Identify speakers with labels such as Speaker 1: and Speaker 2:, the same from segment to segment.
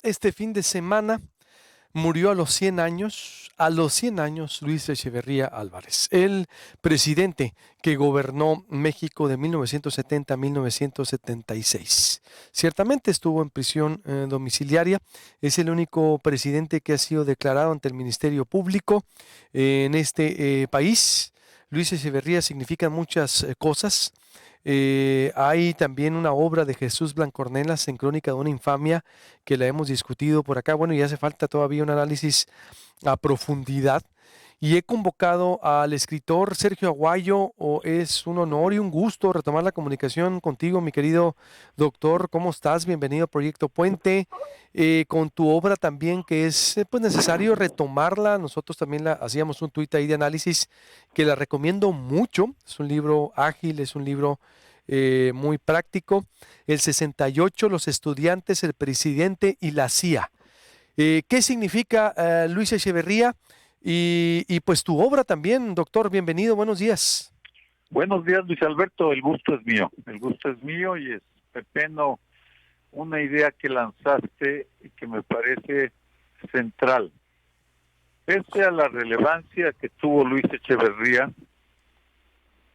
Speaker 1: este fin de semana murió a los 100 años, Luis Echeverría Álvarez, el presidente que gobernó México de 1970 a 1976. Ciertamente estuvo en prisión domiciliaria, es el único presidente que ha sido declarado ante el Ministerio Público en este país. Luis Echeverría significa muchas cosas. Hay también una obra de Jesús Blancornelas en Crónica de una infamia que la hemos discutido por acá. Bueno, y hace falta todavía un análisis a profundidad. Y he convocado al escritor Sergio Aguayo. Es un honor y un gusto retomar la comunicación contigo, mi querido doctor. ¿Cómo estás? Bienvenido a Proyecto Puente. Con tu obra también, que es pues necesario retomarla. Nosotros también hacíamos un tuit ahí de análisis que la recomiendo mucho. Es un libro ágil, es un libro muy práctico. El 68, los estudiantes, el presidente y la CIA. ¿Qué significa Luis Echeverría? Y pues tu obra también, doctor, bienvenido, buenos días.
Speaker 2: Buenos días, Luis Alberto, el gusto es mío. El gusto es mío y es pepeno una idea que lanzaste y que me parece central. Pese a la relevancia que tuvo Luis Echeverría,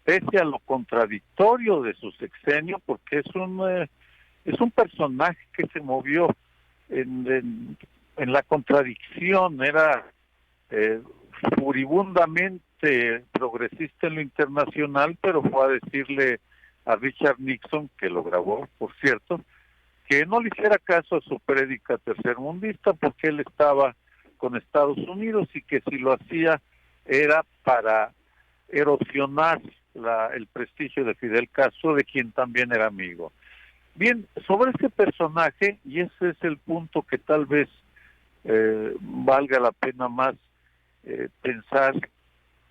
Speaker 2: pese a lo contradictorio de su sexenio, porque es un personaje que se movió en la contradicción, era eh, furibundamente progresista en lo internacional, pero fue a decirle a Richard Nixon, que lo grabó, por cierto, que no le hiciera caso a su prédica tercermundista porque él estaba con Estados Unidos y que si lo hacía era para erosionar el prestigio de Fidel Castro, de quien también era amigo. Bien, sobre este personaje, y ese es el punto que tal vez valga la pena más pensar,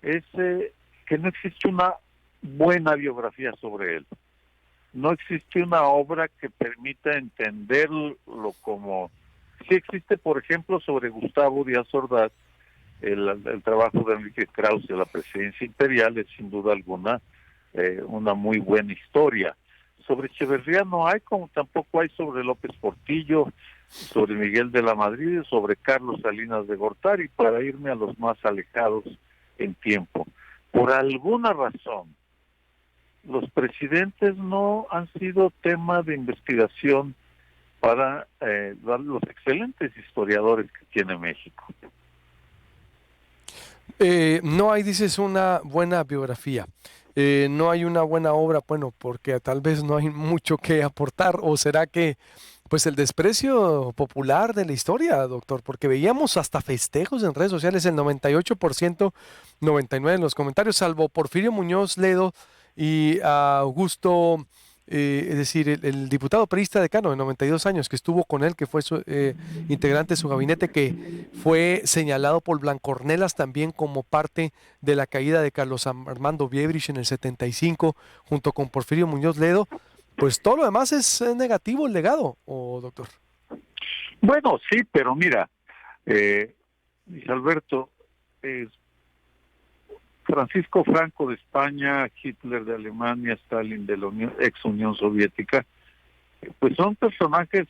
Speaker 2: es que no existe una buena biografía sobre él. No existe una obra que permita entenderlo como... Sí existe, por ejemplo, sobre Gustavo Díaz Ordaz, el trabajo de Enrique Krause de la presidencia imperial es sin duda alguna una muy buena historia. Sobre Echeverría no hay, como tampoco hay sobre López Portillo, sobre Miguel de la Madrid, sobre Carlos Salinas de Gortari, para irme a los más alejados en tiempo. Por alguna razón, los presidentes no han sido tema de investigación para los excelentes historiadores que tiene México.
Speaker 1: No hay, dices, una buena biografía. No hay una buena obra, bueno, porque tal vez no hay mucho que aportar, o será que, pues el desprecio popular de la historia, doctor, porque veíamos hasta festejos en redes sociales, el 98%, 99% en los comentarios, salvo Porfirio Muñoz Ledo y Augusto, es decir, el diputado priista decano de 92 años que estuvo con él, que fue integrante de su gabinete, que fue señalado por Blancornelas también como parte de la caída de Carlos Armando Viebrich en el 75, junto con Porfirio Muñoz Ledo. Pues todo lo demás es negativo el legado, doctor.
Speaker 2: Bueno, sí, pero mira, Luis Alberto, eh, Francisco Franco de España, Hitler de Alemania, Stalin de la ex Unión Soviética, pues son personajes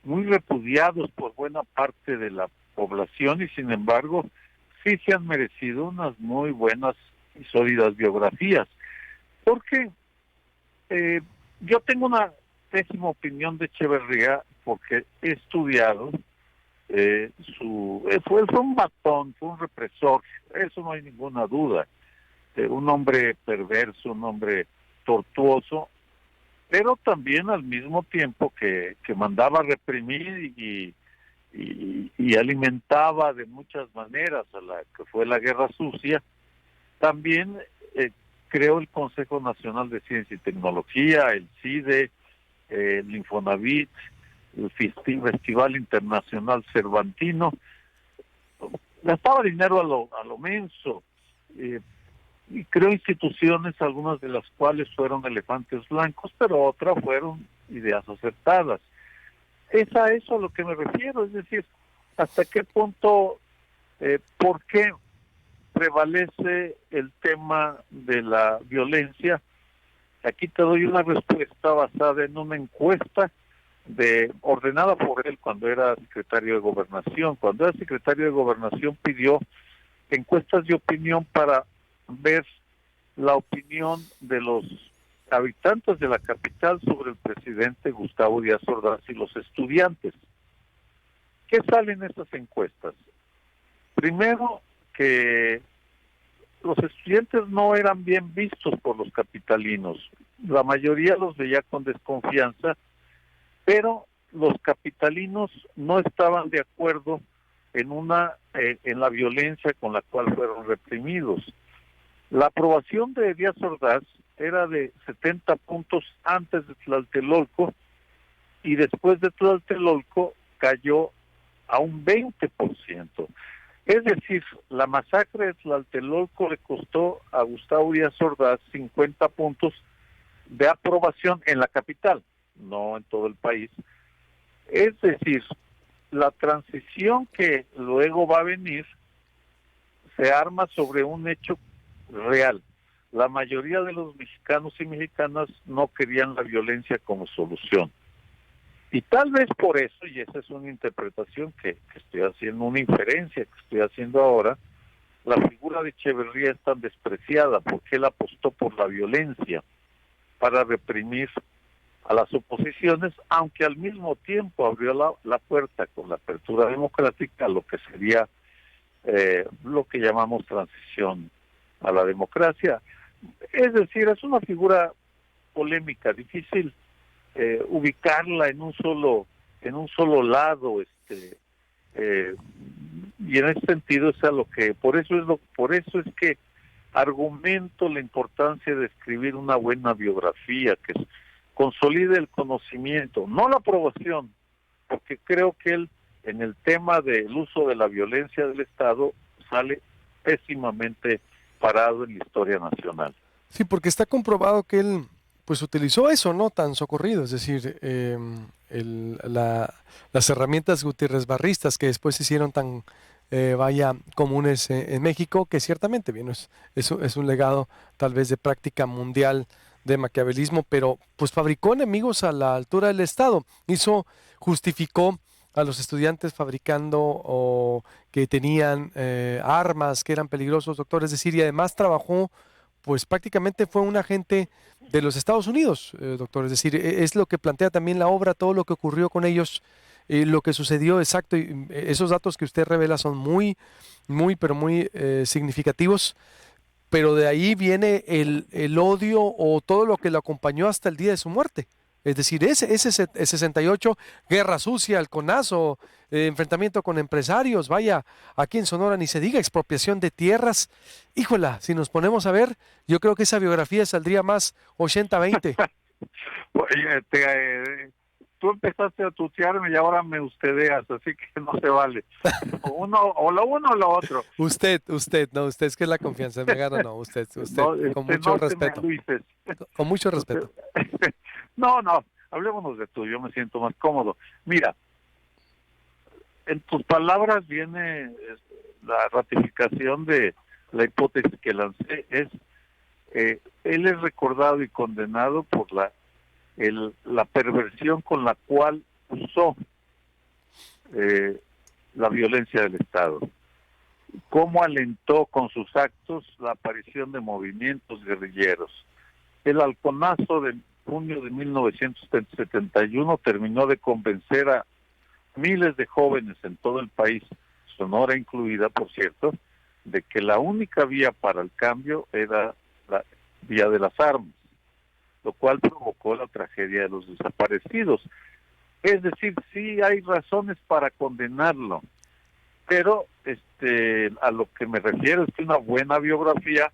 Speaker 2: muy repudiados por buena parte de la población y sin embargo sí se han merecido unas muy buenas y sólidas biografías. Porque eh, yo tengo una pésima opinión de Echeverría porque he estudiado fue un matón, fue un represor, eso no hay ninguna duda. Un hombre perverso, un hombre tortuoso, pero también al mismo tiempo que mandaba reprimir y alimentaba de muchas maneras a la que fue la guerra sucia, también creó el Consejo Nacional de Ciencia y Tecnología, el CIDE, el Infonavit, el Festival Internacional Cervantino, gastaba dinero a lo menso, y creó instituciones, algunas de las cuales fueron elefantes blancos, pero otras fueron ideas acertadas. Es a eso a lo que me refiero, es decir, hasta qué punto, por qué prevalece el tema de la violencia. Aquí te doy una respuesta basada en una encuesta ordenada por él cuando era secretario de Gobernación. Cuando era secretario de Gobernación pidió encuestas de opinión para ver la opinión de los habitantes de la capital sobre el presidente Gustavo Díaz Ordaz y los estudiantes. ¿Qué salen esas encuestas? Primero, que los estudiantes no eran bien vistos por los capitalinos. La mayoría los veía con desconfianza, pero los capitalinos no estaban de acuerdo en la violencia con la cual fueron reprimidos. La aprobación de Díaz Ordaz era de 70 puntos antes de Tlatelolco y después de Tlatelolco cayó a un 20%. Es decir, la masacre de Tlatelolco le costó a Gustavo Díaz Ordaz 50 puntos de aprobación en la capital, no en todo el país. Es decir, la transición que luego va a venir se arma sobre un hecho real. La mayoría de los mexicanos y mexicanas no querían la violencia como solución. Y tal vez por eso, y esa es una interpretación que estoy haciendo, una inferencia que estoy haciendo ahora, la figura de Echeverría es tan despreciada porque él apostó por la violencia para reprimir a las oposiciones, aunque al mismo tiempo abrió la puerta con la apertura democrática a lo que sería lo que llamamos transición a la democracia. Es decir, es una figura polémica, difícil ubicarla en un solo lado, y en ese sentido es a lo que por eso es que argumento la importancia de escribir una buena biografía que consolide el conocimiento, no la aprobación, porque creo que él en el tema del uso de la violencia del Estado sale pésimamente parado en la historia nacional.
Speaker 1: Sí, porque está comprobado que él pues utilizó eso, ¿no? Tan socorrido, es decir, las herramientas Gutiérrez barristas que después se hicieron tan, comunes en México, que ciertamente, bien, es un legado tal vez de práctica mundial de maquiavelismo, pero pues fabricó enemigos a la altura del Estado, justificó a los estudiantes fabricando o que tenían armas que eran peligrosos, doctor, es decir, y además trabajó, pues prácticamente fue un agente de los Estados Unidos, doctor, es decir, es lo que plantea también la obra, todo lo que ocurrió con ellos, lo que sucedió exacto, y esos datos que usted revela son pero muy significativos, pero de ahí viene el odio o todo lo que lo acompañó hasta el día de su muerte. Es decir, ese 68, guerra sucia, halconazo, enfrentamiento con empresarios, vaya, aquí en Sonora ni se diga, expropiación de tierras. Híjola, si nos ponemos a ver, yo creo que esa biografía saldría más 80-20.
Speaker 2: Oye, tú empezaste a tutearme y ahora me ustedeas, así que no se vale. O lo uno o lo otro.
Speaker 1: Usted, es que es la confianza, me gana, no, usted,
Speaker 2: No,
Speaker 1: con mucho
Speaker 2: no
Speaker 1: respeto. Con mucho respeto.
Speaker 2: No, hablémonos de tú, yo me siento más cómodo. Mira, en tus palabras viene la ratificación de la hipótesis que lancé, él es recordado y condenado por la perversión con la cual usó la violencia del Estado. Cómo alentó con sus actos la aparición de movimientos guerrilleros. El halconazo de junio de 1971 terminó de convencer a miles de jóvenes en todo el país, Sonora incluida, por cierto, de que la única vía para el cambio era la vía de las armas, lo cual provocó la tragedia de los desaparecidos. Es decir, sí hay razones para condenarlo, pero a lo que me refiero es que una buena biografía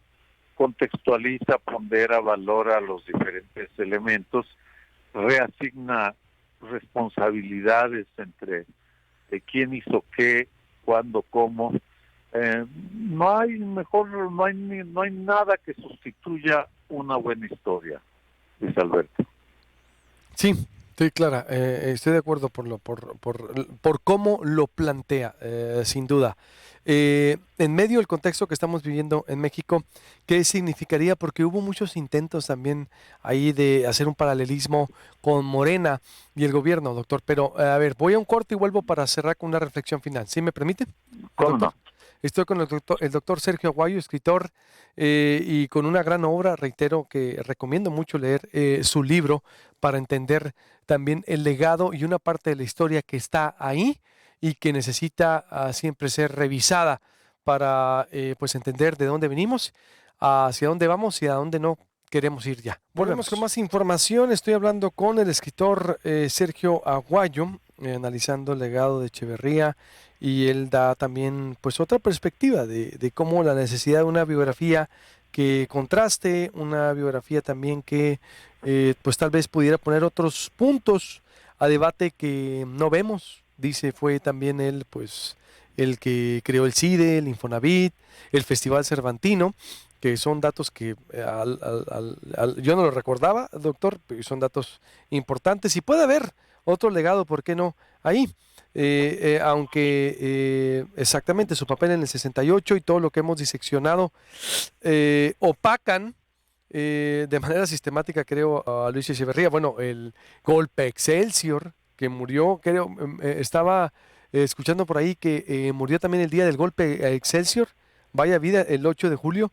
Speaker 2: contextualiza, pondera, valora los diferentes elementos, reasigna responsabilidades entre quién hizo qué, cuándo, cómo. No hay nada que sustituya una buena historia, dice Alberto.
Speaker 1: Sí, estoy clara, estoy de acuerdo por cómo lo plantea, sin duda. en medio del contexto que estamos viviendo en México, ¿qué significaría? Porque hubo muchos intentos también ahí de hacer un paralelismo con Morena y el gobierno, doctor. Pero, a ver, voy a un corte y vuelvo para cerrar con una reflexión final. ¿Sí me permite,
Speaker 2: ¿Cómo
Speaker 1: doctor?
Speaker 2: no?
Speaker 1: Estoy con el doctor Sergio Aguayo, escritor, y con una gran obra. Reitero que recomiendo mucho leer su libro para entender también el legado y una parte de la historia que está ahí y que necesita siempre ser revisada para pues entender de dónde venimos, hacia dónde vamos y a dónde no queremos ir ya. Volvemos con más información. Estoy hablando con el escritor Sergio Aguayo, analizando el legado de Echeverría, y él da también pues otra perspectiva de cómo la necesidad de una biografía que contraste, una biografía también que pues tal vez pudiera poner otros puntos a debate que no vemos. Dice, fue también él pues el que creó el CIDE, el Infonavit, el Festival Cervantino, que son datos que yo no lo recordaba, doctor, pero son datos importantes y puede haber otro legado, ¿por qué no? Ahí, aunque exactamente su papel en el 68 y todo lo que hemos diseccionado opacan de manera sistemática, creo, a Luis Echeverría. Bueno, el golpe Excelsior, que murió, creo, estaba escuchando por ahí que murió también el día del golpe a Excelsior. Vaya vida, el 8 de julio,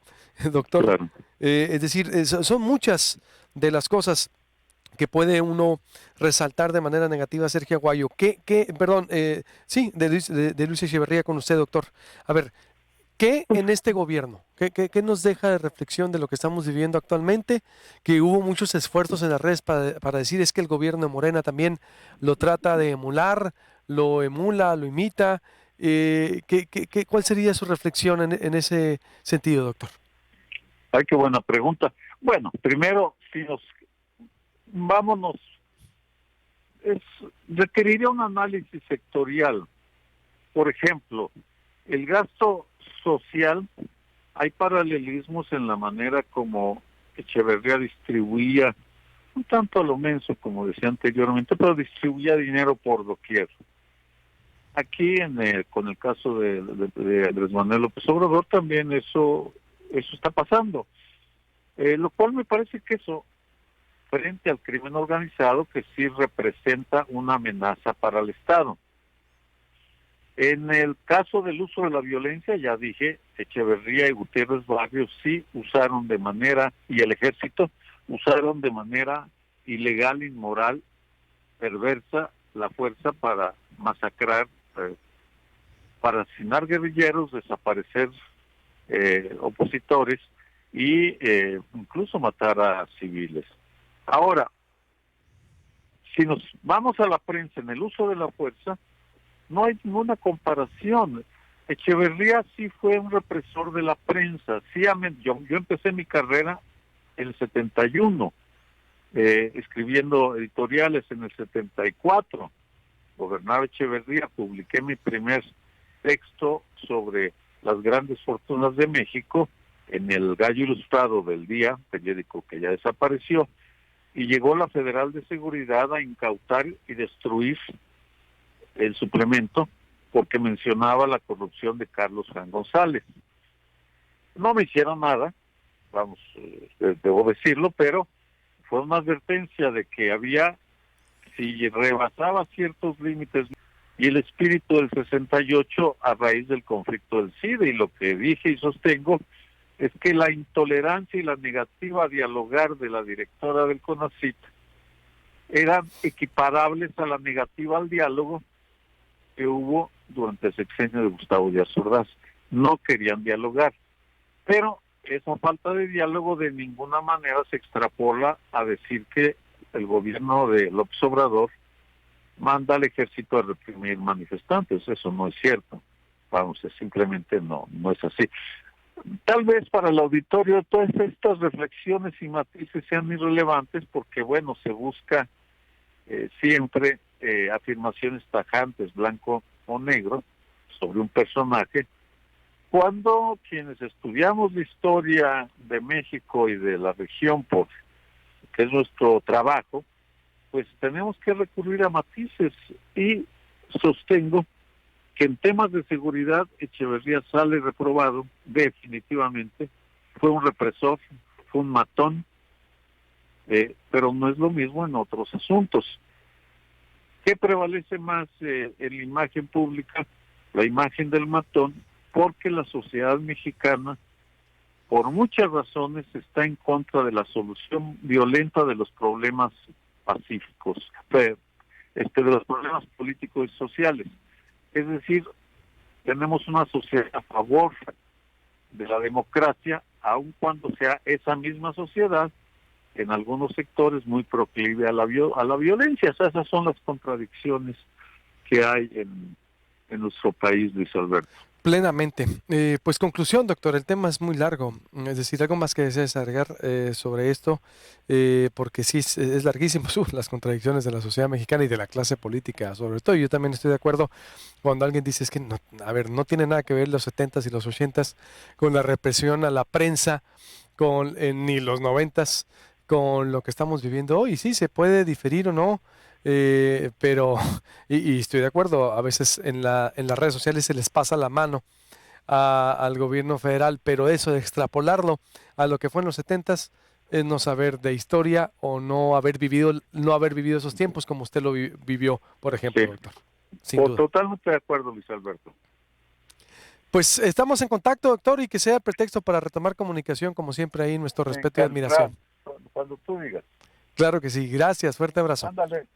Speaker 1: doctor.
Speaker 2: Claro.
Speaker 1: Es decir, son muchas de las cosas que puede uno resaltar de manera negativa, Sergio Aguayo. Perdón, sí, de Luis Echeverría con usted, doctor. A ver, ¿qué en este gobierno? ¿Qué nos deja de reflexión de lo que estamos viviendo actualmente? Que hubo muchos esfuerzos en las redes para decir es que el gobierno de Morena también lo trata de emular, lo emula, lo imita. ¿Cuál sería su reflexión en ese sentido, doctor?
Speaker 2: Ay, qué buena pregunta. Bueno, primero, si nos vámonos, es, requeriría un análisis sectorial. Por ejemplo, el gasto social, hay paralelismos en la manera como Echeverría distribuía, un tanto a lo menso, como decía anteriormente, pero distribuía dinero por doquier. Aquí, con el caso de Andrés Manuel López Obrador, también eso está pasando. Lo cual me parece que eso, frente al crimen organizado, que sí representa una amenaza para el Estado. En el caso del uso de la violencia, ya dije, Echeverría y Gutiérrez Barrios sí usaron de manera, y el ejército usaron de manera ilegal, inmoral, perversa, la fuerza para masacrar, para asesinar guerrilleros, desaparecer opositores y incluso matar a civiles. Ahora, si nos vamos a la prensa en el uso de la fuerza, no hay ninguna comparación. Echeverría sí fue un represor de la prensa. Sí, yo empecé mi carrera en el 71, escribiendo editoriales en el 74. Gobernaba Echeverría, publiqué mi primer texto sobre las grandes fortunas de México en el Gallo Ilustrado del Día, periódico que ya desapareció, y llegó la Federal de Seguridad a incautar y destruir el suplemento porque mencionaba la corrupción de Carlos Juan González. No me hicieron nada, vamos, debo decirlo, pero fue una advertencia de que había, si rebasaba ciertos límites, y el espíritu del 68 a raíz del conflicto del CIDE, y lo que dije y sostengo es que la intolerancia y la negativa a dialogar de la directora del CONACYT eran equiparables a la negativa al diálogo que hubo durante el sexenio de Gustavo Díaz Ordaz. No querían dialogar, pero esa falta de diálogo de ninguna manera se extrapola a decir que el gobierno de López Obrador manda al ejército a reprimir manifestantes. Eso no es cierto. Vamos, simplemente no es así. Tal vez para el auditorio todas estas reflexiones y matices sean irrelevantes porque, bueno, se busca siempre afirmaciones tajantes, blanco o negro, sobre un personaje, cuando quienes estudiamos la historia de México y de la región, que es nuestro trabajo, pues tenemos que recurrir a matices, y sostengo que en temas de seguridad Echeverría sale reprobado definitivamente, fue un represor, fue un matón, pero no es lo mismo en otros asuntos. ¿Qué prevalece más en la imagen pública? La imagen del matón, porque la sociedad mexicana, por muchas razones, está en contra de la solución violenta de los problemas pacíficos, de los problemas políticos y sociales. Es decir, tenemos una sociedad a favor de la democracia, aun cuando sea esa misma sociedad en algunos sectores muy proclive a la violencia. O sea, esas son las contradicciones que hay en nuestro país, Luis Alberto.
Speaker 1: Plenamente. Pues conclusión, doctor, el tema es muy largo. Es decir, algo más que desees agregar sobre esto, porque sí es larguísimo las contradicciones de la sociedad mexicana y de la clase política, sobre todo. Yo también estoy de acuerdo cuando alguien dice es que no, a ver, no tiene nada que ver los 70s y los 80s con la represión a la prensa, ni los 90s con lo que estamos viviendo hoy. Sí, se puede diferir o no, pero, y estoy de acuerdo, a veces en las redes sociales se les pasa la mano al gobierno federal, pero eso de extrapolarlo a lo que fue en los 70s es no saber de historia o no haber vivido esos tiempos como usted lo vivió, por ejemplo,
Speaker 2: Sí,
Speaker 1: doctor. Sin duda.
Speaker 2: totalmente de acuerdo, Luis Alberto.
Speaker 1: Pues estamos en contacto, doctor, y que sea el pretexto para retomar comunicación, como siempre, ahí nuestro respeto y admiración.
Speaker 2: Cuando tú digas.
Speaker 1: Claro que sí. Gracias. Fuerte abrazo.
Speaker 2: Ándale.